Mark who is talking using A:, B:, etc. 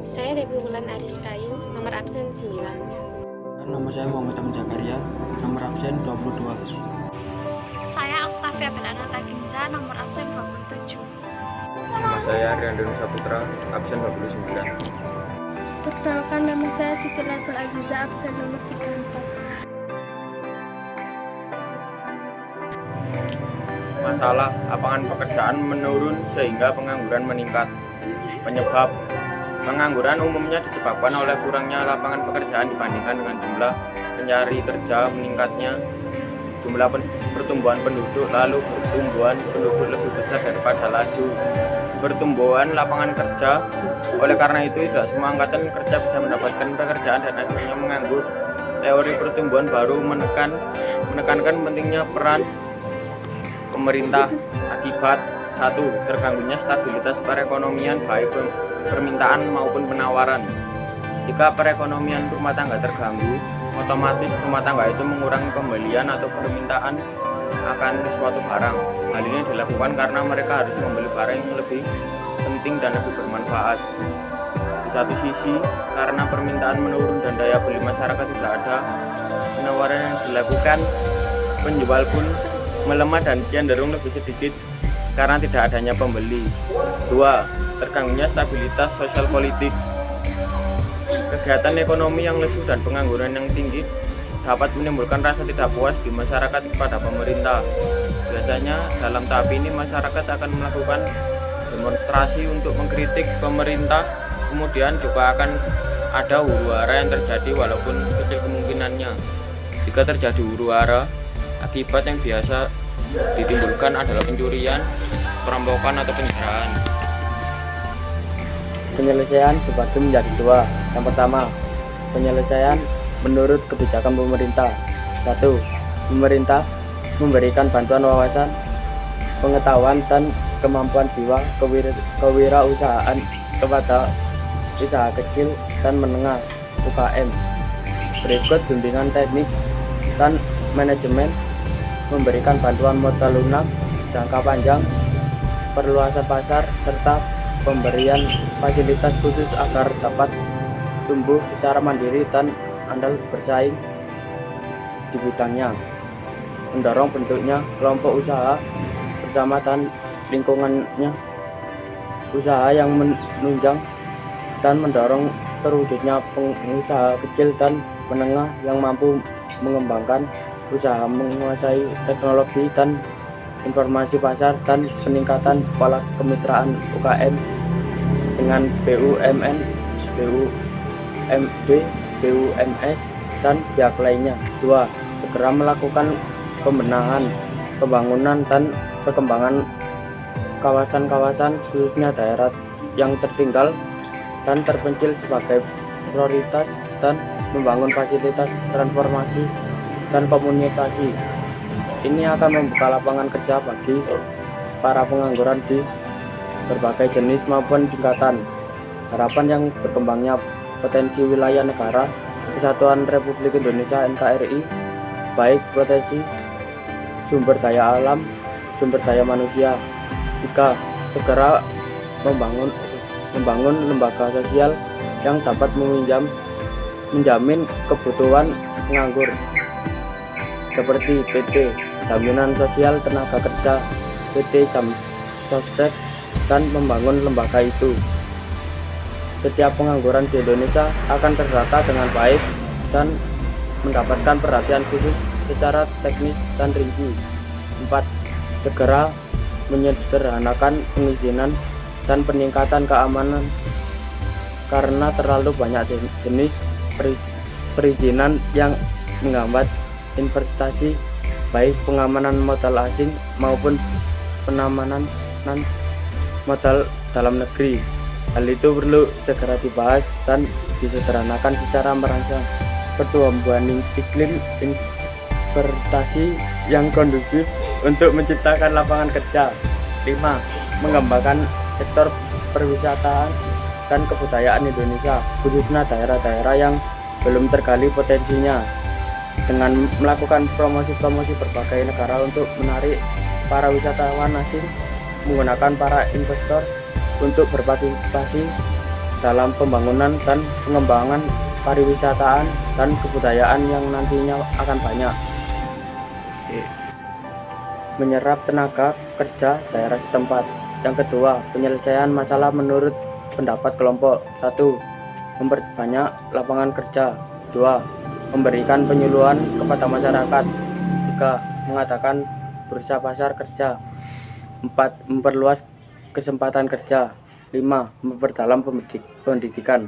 A: Saya Devi Wulan Ariskayu, nomor absen 9.
B: Nama saya Muhammad Amin Zakaria, nomor absen 22.
C: Saya Oktavia Belanata Ginza, nomor absen 27.
D: Nama saya Riandon Saputra, absen 29.
E: Perkenalkan, nama saya Siti Latul Aziza, absen nomor 34.
D: Masalah lapangan pekerjaan menurun sehingga pengangguran meningkat. Penyebab pengangguran umumnya disebabkan oleh kurangnya lapangan pekerjaan dibandingkan dengan jumlah pencari kerja meningkatnya jumlah pertumbuhan penduduk, lalu pertumbuhan penduduk lebih besar daripada laju pertumbuhan lapangan kerja. Oleh karena itu, tidak semua angkatan kerja bisa mendapatkan pekerjaan dan akhirnya menganggur. Teori pertumbuhan baru menekankan pentingnya peran pemerintah akibat 1. Terganggunya stabilitas perekonomian baik permintaan maupun penawaran. Jika perekonomian rumah tangga terganggu, otomatis rumah tangga itu mengurangi pembelian atau permintaan akan suatu barang. Hal ini dilakukan karena mereka harus membeli barang yang lebih penting dan lebih bermanfaat. Di satu sisi, karena permintaan menurun dan daya beli masyarakat tidak ada, penawaran yang dilakukan penjual pun melemah dan cenderung lebih sedikit karena tidak adanya pembeli. 2. Terganggunya stabilitas sosial politik. Kegiatan ekonomi yang lesu dan pengangguran yang tinggi dapat menimbulkan rasa tidak puas di masyarakat kepada pemerintah. Biasanya dalam tahap ini masyarakat akan melakukan demonstrasi untuk mengkritik pemerintah. Kemudian juga akan ada huru-hara yang terjadi walaupun kecil kemungkinannya. Jika terjadi huru-hara, akibat yang biasa ditimbulkan adalah pencurian, perampokan atau penjarahan.
B: Penyelesaian dibagi menjadi 2. Yang pertama, penyelesaian menurut kebijakan pemerintah. 1. Pemerintah memberikan bantuan wawasan, pengetahuan dan kemampuan jiwa kewirausahaan kepada usaha kecil dan menengah (UKM). Berikut bimbingan teknik dan manajemen, memberikan bantuan modal lunak jangka panjang, perluasan pasar, serta pemberian fasilitas khusus agar dapat tumbuh secara mandiri dan andal bersaing di bidangnya. Mendorong bentuknya kelompok usaha bersama dan lingkungannya usaha yang menunjang dan mendorong terwujudnya pengusaha kecil dan menengah yang mampu mengembangkan usaha, menguasai teknologi dan informasi pasar, dan peningkatan pola kemitraan UKM dengan BUMN, BUMD, BUMS, dan pihak lainnya. 2. Segera melakukan pembenahan, pembangunan, dan perkembangan kawasan-kawasan khususnya daerah yang tertinggal dan terpencil sebagai prioritas, dan membangun fasilitas transformasi dan komunikasi. Ini akan membuka lapangan kerja bagi para pengangguran di berbagai jenis maupun tingkatan. Harapan yang berkembangnya potensi wilayah negara Kesatuan Republik Indonesia (NKRI), baik potensi sumber daya alam, sumber daya manusia. 3. Segera membangun lembaga sosial yang dapat menjamin kebutuhan penganggur seperti PT Jaminan Sosial Tenaga Kerja, PT Jamsostek, dan membangun lembaga itu. Setiap pengangguran di Indonesia akan terdata dengan baik dan mendapatkan perhatian khusus secara teknis dan rinci. 4. Segera menyederhanakan pengizinan dan peningkatan keamanan karena terlalu banyak jenis perizinan yang menghambat investasi, baik pengamanan modal asing maupun penamanan modal dalam negeri. Hal itu perlu segera dibahas dan disederhanakan secara merangsang pertumbuhan iklim investasi yang kondusif untuk menciptakan lapangan kerja. 5. Mengembangkan sektor perwisataan dan kebudayaan Indonesia, khususnya daerah-daerah yang belum tergali potensinya, dengan melakukan promosi-promosi berbagai negara untuk menarik para wisatawan asing, menggunakan para investor untuk berpartisipasi dalam pembangunan dan pengembangan pariwisataan dan kebudayaan yang nantinya akan banyak. Menyerap tenaga kerja daerah setempat. Yang kedua, penyelesaian masalah menurut pendapat kelompok. 1. Memperbanyak lapangan kerja. 2. Memberikan penyuluhan kepada masyarakat. 3. Mengadakan bursa pasar kerja. 4. Memperluas kesempatan kerja. 5. Memperdalam pendidikan.